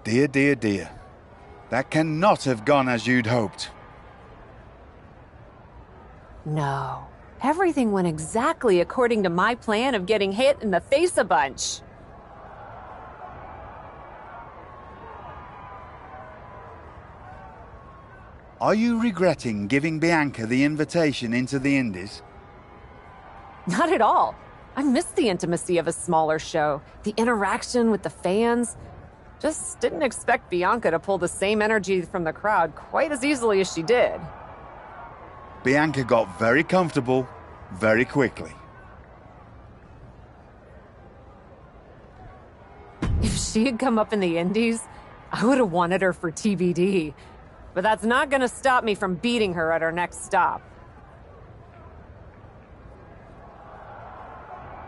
Dear, dear, dear. That cannot have gone as you'd hoped. No. Everything went exactly according to my plan of getting hit in the face a bunch. Are you regretting giving Bianca the invitation into the Indies? Not at all. I missed the intimacy of a smaller show, the interaction with the fans. Just didn't expect Bianca to pull the same energy from the crowd quite as easily as she did. Bianca got very comfortable very quickly. If she had come up in the Indies, I would have wanted her for TBD. But that's not gonna stop me from beating her at our next stop.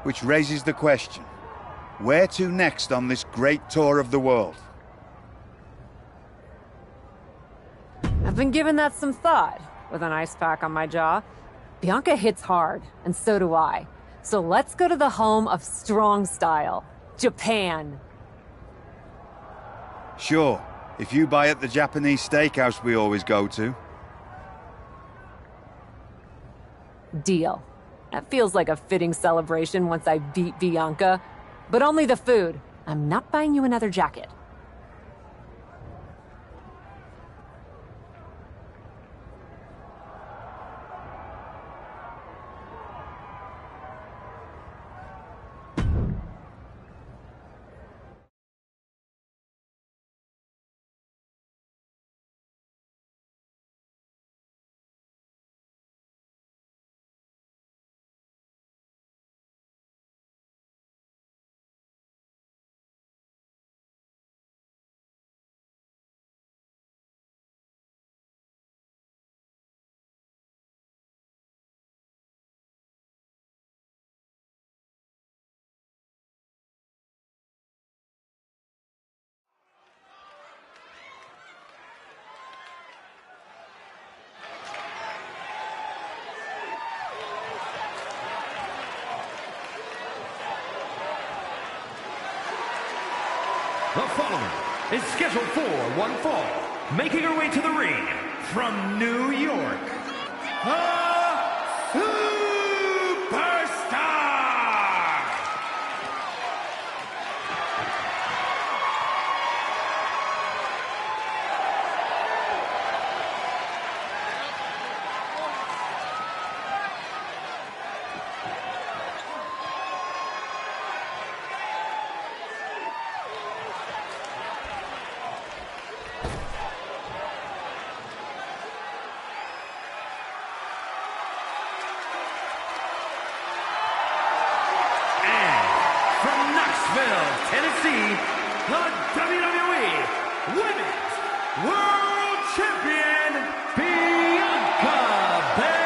Which raises the question, where to next on this great tour of the world? I've been giving that some thought, with an ice pack on my jaw. Bianca hits hard, and so do I. So let's go to the home of strong style, Japan. Sure, if you buy at the Japanese steakhouse we always go to. Deal. That feels like a fitting celebration once I beat Bianca. But only the food. I'm not buying you another jacket. The following is scheduled for one fall, making her way to the ring from New York, a superstar! Tennessee, the WWE Women's World Champion, Bianca Belair.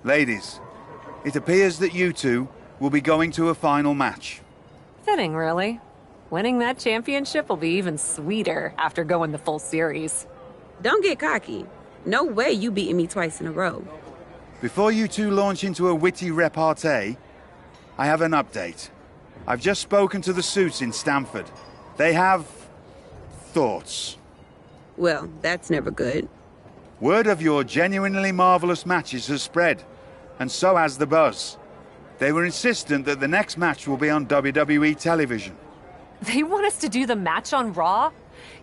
Ladies, it appears that you two will be going to a final match. Fitting, really. Winning that championship will be even sweeter after going the full series. Don't get cocky. No way you beating me twice in a row. Before you two launch into a witty repartee, I have an update. I've just spoken to the suits in Stamford. They have thoughts. Well, that's never good. Word of your genuinely marvelous matches has spread, and so has the buzz. They were insistent that the next match will be on WWE television. They want us to do the match on Raw?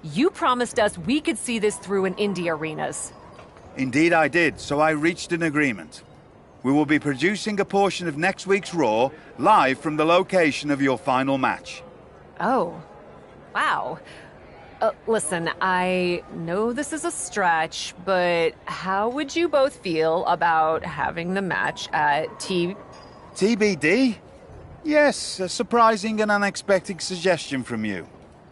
You promised us we could see this through in indie arenas. Indeed I did, so I reached an agreement. We will be producing a portion of next week's Raw live from the location of your final match. Oh, wow. Listen, I know this is a stretch, but how would you both feel about having the match at TBD? Yes, a surprising and unexpected suggestion from you.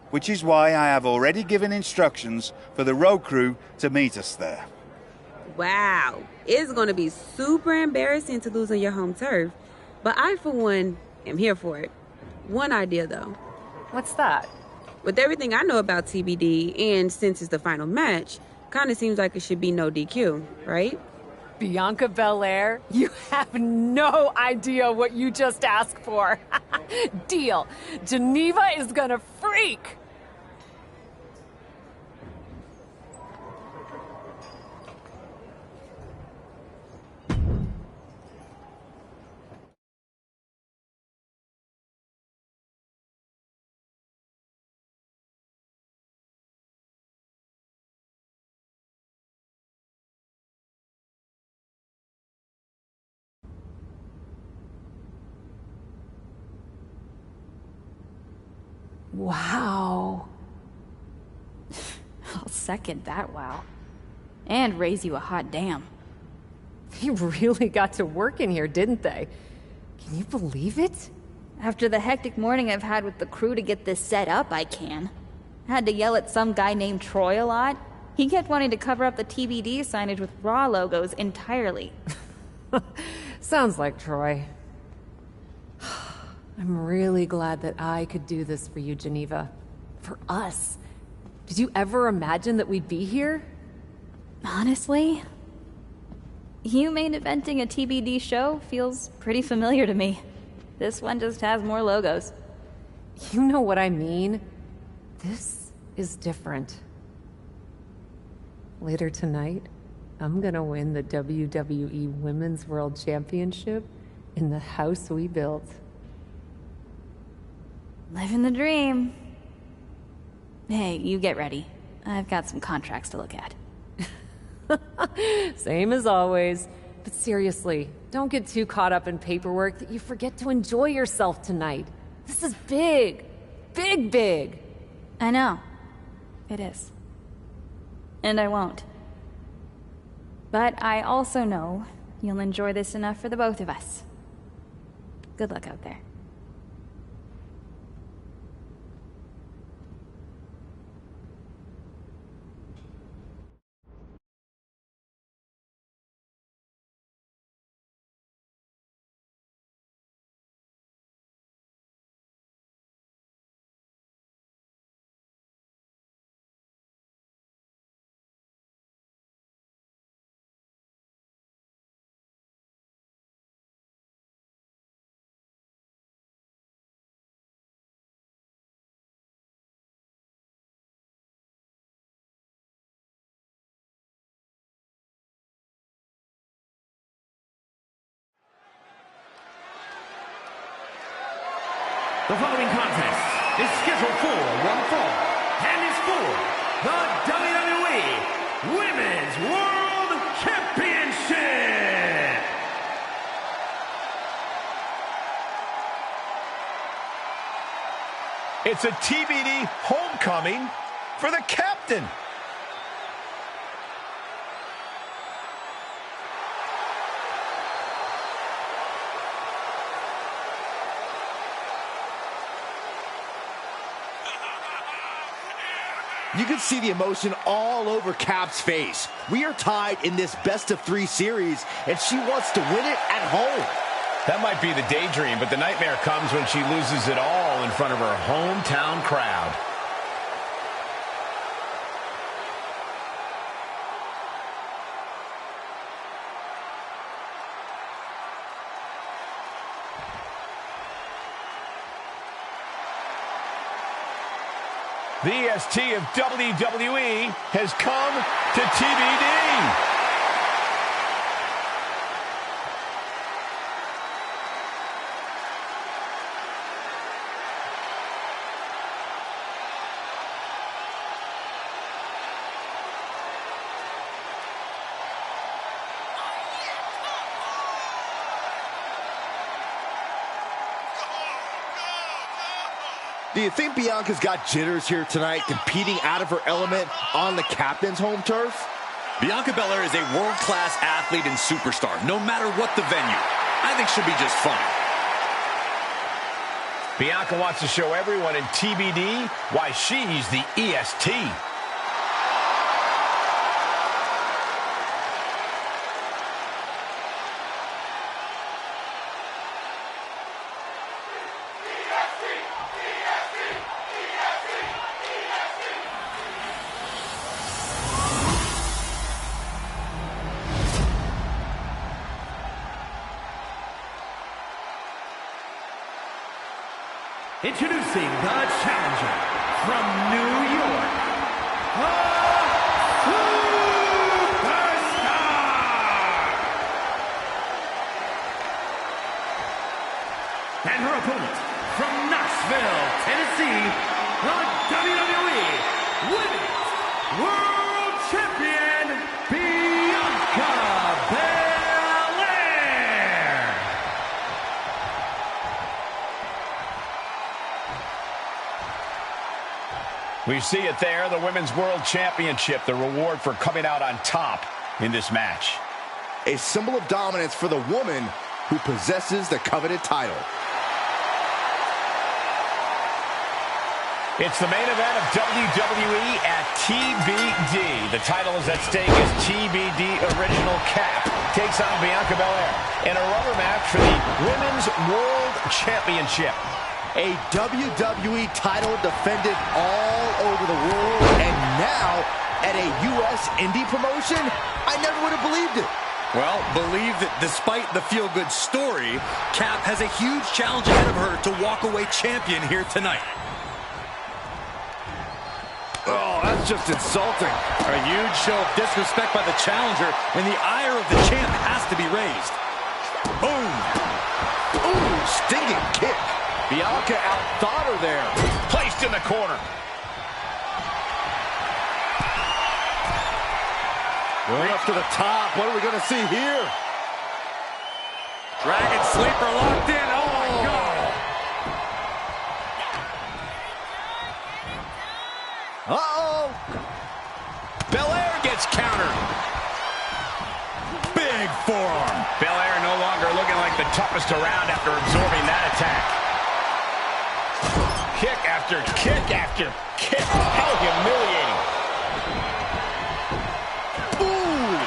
Which is why I have already given instructions for the road crew to meet us there. Wow. It's going to be super embarrassing to lose on your home turf, but I, for one, am here for it. One idea, though. What's that? With everything I know about TBD, and since it's the final match, kind of seems like it should be no DQ, right? Bianca Belair? You have no idea what you just asked for. Deal. Geneva is gonna freak. Wow. I'll second that wow. And raise you a hot damn. They really got to work in here, didn't they? Can you believe it? After the hectic morning I've had with the crew to get this set up, I can. Had to yell at some guy named Troy a lot. He kept wanting to cover up the TBD signage with Raw logos entirely. Sounds like Troy. I'm really glad that I could do this for you, Geneva. For us. Did you ever imagine that we'd be here? Honestly, you main eventing a TBD show feels pretty familiar to me. This one just has more logos. You know what I mean. This is different. Later tonight, I'm gonna win the WWE Women's World Championship in the house we built. Living the dream. Hey, you get ready. I've got some contracts to look at. Same as always. But seriously, don't get too caught up in paperwork that you forget to enjoy yourself tonight. This is big. Big, big. I know. It is. And I won't. But I also know you'll enjoy this enough for the both of us. Good luck out there. The following contest is scheduled for one fall and is for the WWE Women's World Championship. It's a TBD homecoming for the captain. You can see the emotion all over Cap's face. We are tied in this best-of-3 series, and she wants to win it at home. That might be the daydream, but the nightmare comes when she loses it all in front of her hometown crowd. The EST of WWE has come to TBD. Do you think Bianca's got jitters here tonight, competing out of her element on the captain's home turf? Bianca Belair is a world-class athlete and superstar, no matter what the venue. I think she'll be just fine. Bianca wants to show everyone in TBD why she's the EST. Introducing the challenger from New York, the Superstar! And her opponent from Nashville, Tennessee, the WWE Women's World Champion, Bianca Belair! We see it there, the Women's World Championship, the reward for coming out on top in this match. A symbol of dominance for the woman who possesses the coveted title. It's the main event of WWE at TBD. The title is at stake as TBD Original Cap takes on Bianca Belair in a rubber match for the Women's World Championship. A WWE title defended all over the world, and now at a U.S. indie promotion? I never would have believed it. Well, believe that despite the feel-good story, Cap has a huge challenge ahead of her to walk away champion here tonight. Oh, that's just insulting. A huge show of disrespect by the challenger, and the ire of the champ has to be raised. Boom. Ooh, stinging kick. Bianca outthought her there. Placed in the corner. Going up to the top. What are we going to see here? Dragon sleeper locked in. Oh, my God. Uh-oh. Belair gets countered. Big forearm. Belair no longer looking like the toughest around after absorbing that attack. Kick after kick after kick. How humiliating. Ooh.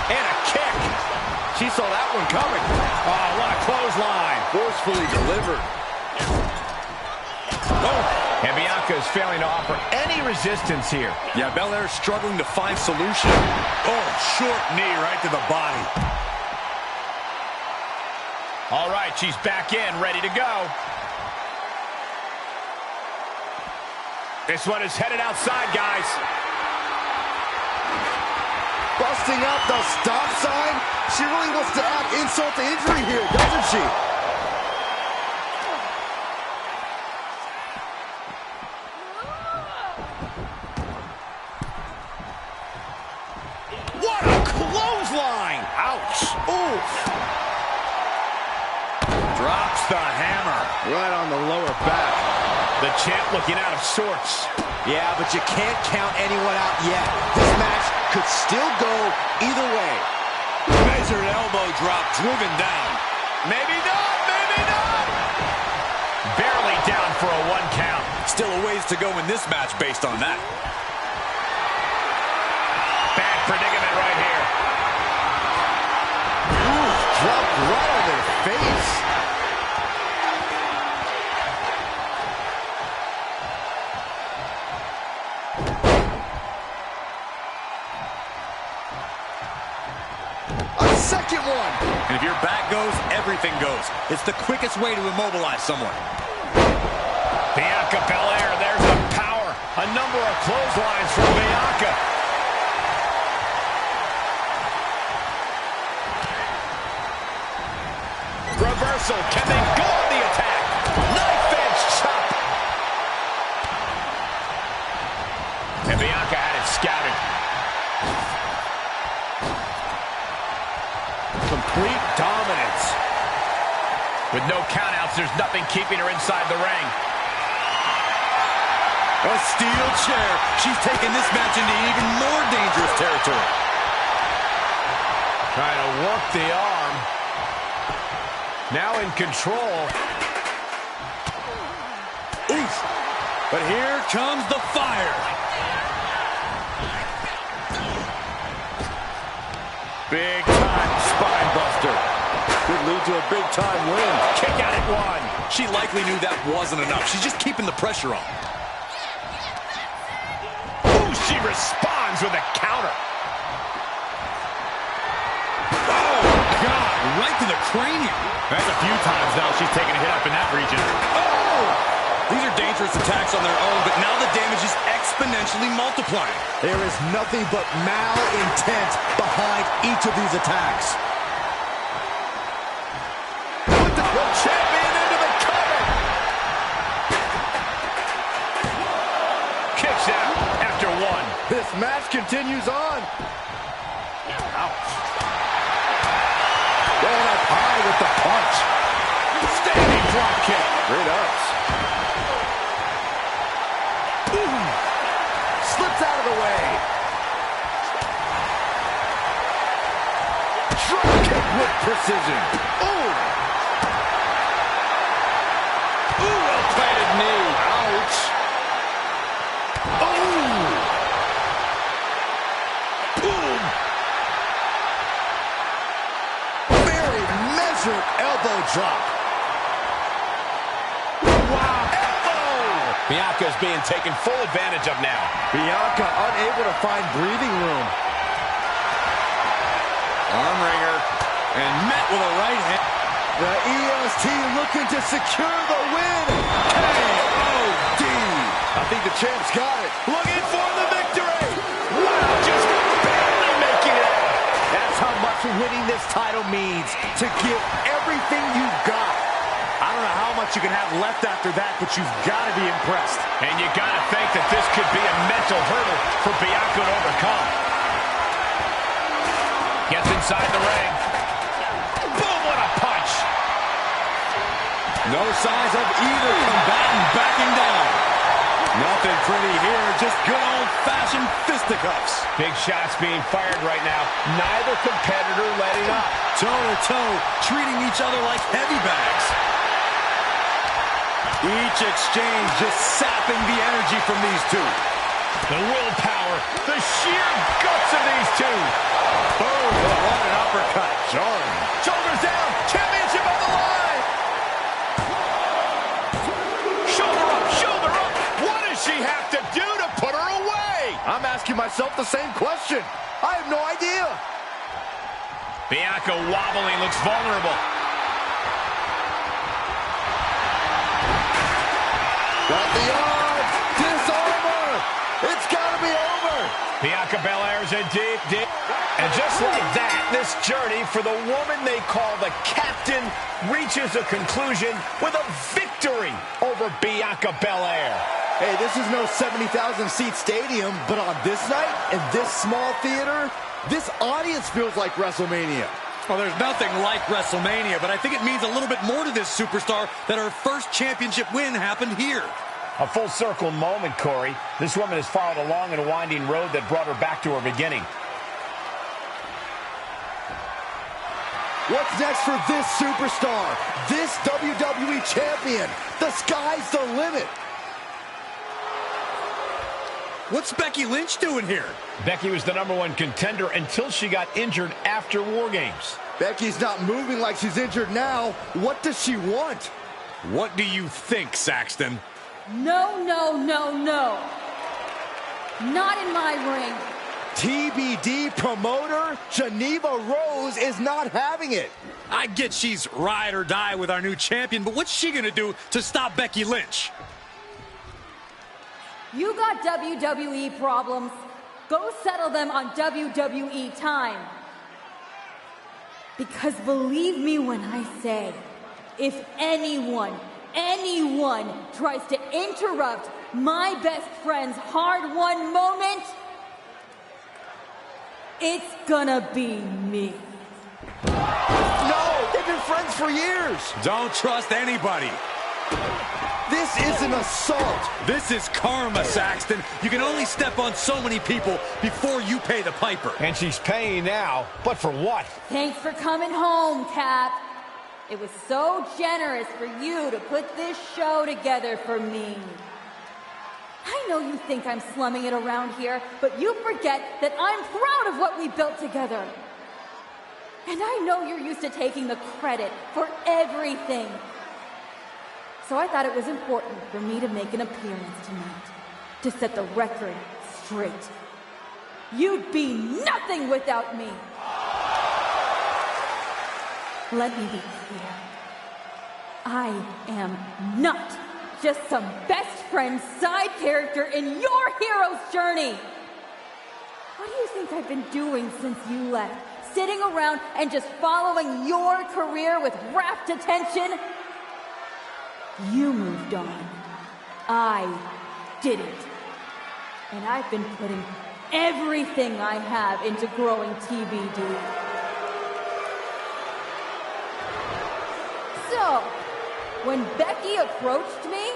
And a kick. She saw that one coming. Oh, what a clothesline. Forcefully delivered. Oh. And Bianca is failing to offer any resistance here. Yeah, Belair struggling to find solution. Oh, short knee right to the body. All right, she's back in, ready to go. This one is headed outside, guys. Busting out the stop sign. She really wants to add insult to injury here, doesn't she? What a clothesline! Ouch! Oof. Drops the hammer. Right on the lower back. The champ looking out of sorts. Yeah, but you can't count anyone out yet. This match could still go either way. Measured elbow drop driven down. Maybe not, maybe not. Barely down for a 1 count. still a ways to go in this match based on that. Bad predicament right here. Ooh, dropped right on their face. A second one. And if your back goes, everything goes. It's the quickest way to immobilize someone. Bianca Belair, there's the power. A number of clotheslines from Bianca. Reversal. Can they go on the attack? Knife edge chop. And Bianca had it scouted. Complete dominance. With no countouts, there's nothing keeping her inside the ring. A steel chair. She's taking this match into even more dangerous territory. Trying to work the arm. Now in control. Oof. But here comes the fire. Big time spine buster. Could lead to a big time win. Kick out at one. She likely knew that wasn't enough. She's just keeping the pressure on. Ooh, she responds with a counter. Oh, God, right to the cranium. That's a few times now she's taken a hit up in that region. Oh! These are dangerous attacks on their own, but now the damage is exponentially multiplying. There is nothing but malintent behind each of these attacks. Put the champion into the cover. Kicks out after one. This match continues on. Ouch. Going up high with the punch. Standing drop kick. Great ups. Slips out of the way. Drop kick with precision. Ooh. Ooh, well-planted knee. Ouch. Ooh. Boom. Very measured elbow drop. Wow. Bianca is being taken full advantage of now. Bianca unable to find breathing room. Arm wringer. And met with a right hand. The EST looking to secure the win. KOD. I think the champ's got it. Looking for the victory. Wow, just barely making it. That's how much winning this title means. To give everything you've got. I don't know how much you can have left after that, but you've got to be impressed. And you got to think that this could be a mental hurdle for Bianca to overcome. Gets inside the ring. Boom, what a punch. No signs of either combatant backing down. Nothing pretty here, just good old-fashioned fisticuffs. Big shots being fired right now. Neither competitor letting up. Toe-to-toe, treating each other like heavy bags. Each exchange just sapping the energy from these two. The willpower, the sheer guts of these two. Boom, what an uppercut. Jarring. Shoulders down, championship on the line. Shoulder up, shoulder up. What does she have to do to put her away? I'm asking myself the same question. I have no idea. Bianca wobbling, looks vulnerable. Got the arm. Disarmer. It's got to be over. Bianca Belair's in deep, deep. And just like that, this journey for the woman they call the Captain reaches a conclusion with a victory over Bianca Belair. Hey, this is no 70,000-seat stadium, but on this night, in this small theater, this audience feels like WrestleMania. Well, there's nothing like WrestleMania, but I think it means a little bit more to this superstar that her first championship win happened here. A full circle moment, Corey. This woman has followed a long and winding road that brought her back to her beginning. What's next for this superstar? This WWE champion? The sky's the limit. What's Becky Lynch doing here? Becky was the #1 contender until she got injured after War Games. Becky's not moving like she's injured now. What does she want? What do you think, Saxton? No, no, no, no. Not in my ring. TBD promoter Geneva Rose is not having it. I get she's ride or die with our new champion, but what's she gonna do to stop Becky Lynch? You got WWE problems. Go settle them on WWE time. Because believe me when I say, if anyone tries to interrupt my best friend's hard-won moment, it's gonna be me. No, they've been friends for years. Don't trust anybody. This is an assault. This is karma, Saxton. You can only step on so many people before you pay the piper. And she's paying now, but for what? Thanks for coming home, Cap. It was so generous for you to put this show together for me. I know you think I'm slumming it around here, but you forget that I'm proud of what we built together. And I know you're used to taking the credit for everything. So I thought it was important for me to make an appearance tonight, to set the record straight. You'd be nothing without me. Let me be clear. I am not just some best friend side character in your hero's journey. What do you think I've been doing since you left? Sitting around and just following your career with rapt attention? You moved on. I didn't. And I've been putting everything I have into growing TBD. So, when Becky approached me,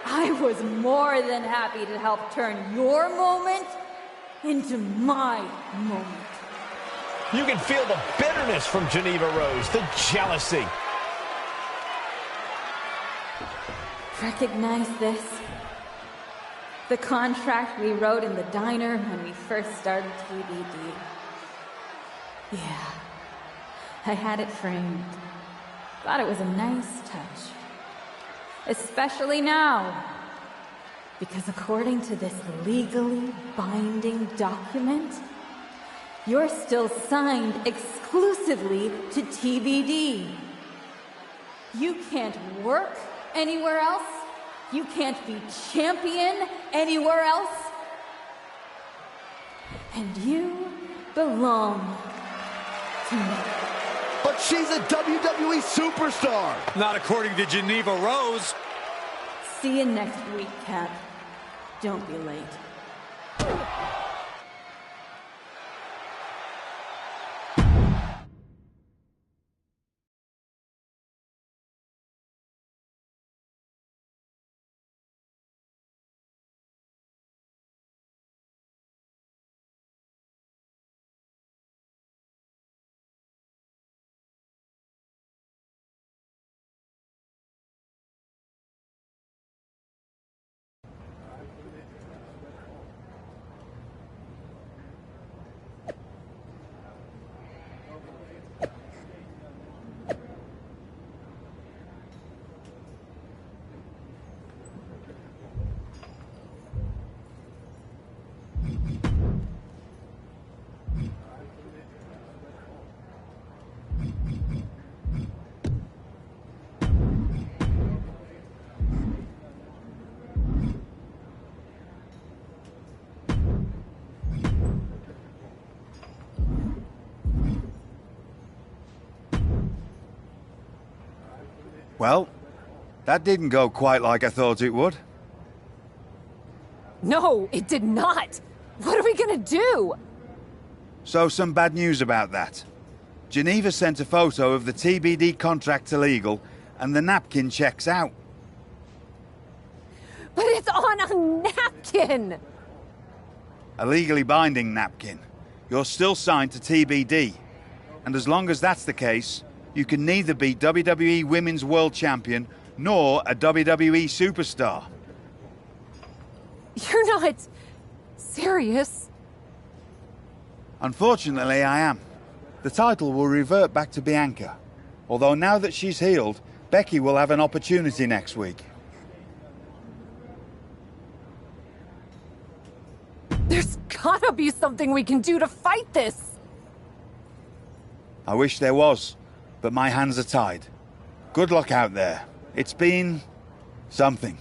I was more than happy to help turn your moment into my moment. You can feel the bitterness from Geneva Rose, the jealousy. Recognize this? The contract we wrote in the diner when we first started TBD. Yeah, I had it framed. Thought it was a nice touch. Especially now. Because according to this legally binding document, you're still signed exclusively to TBD. You can't work anywhere else. You can't be champion anywhere else. And you belong to me. But she's a WWE superstar. Not according to Geneva Rose. See you next week, Cap. Don't be late. Well, that didn't go quite like I thought it would. No, it did not. What are we gonna do? So some bad news about that. Geneva sent a photo of the TBD contract to legal, and the napkin checks out. But it's on a napkin! A legally binding napkin. You're still signed to TBD. And as long as that's the case, you can neither be WWE Women's World Champion nor a WWE Superstar. You're not... serious? Unfortunately, I am. The title will revert back to Bianca. Although now that she's healed, Becky will have an opportunity next week. There's gotta be something we can do to fight this! I wish there was, but my hands are tied. Good luck out there. It's been... something.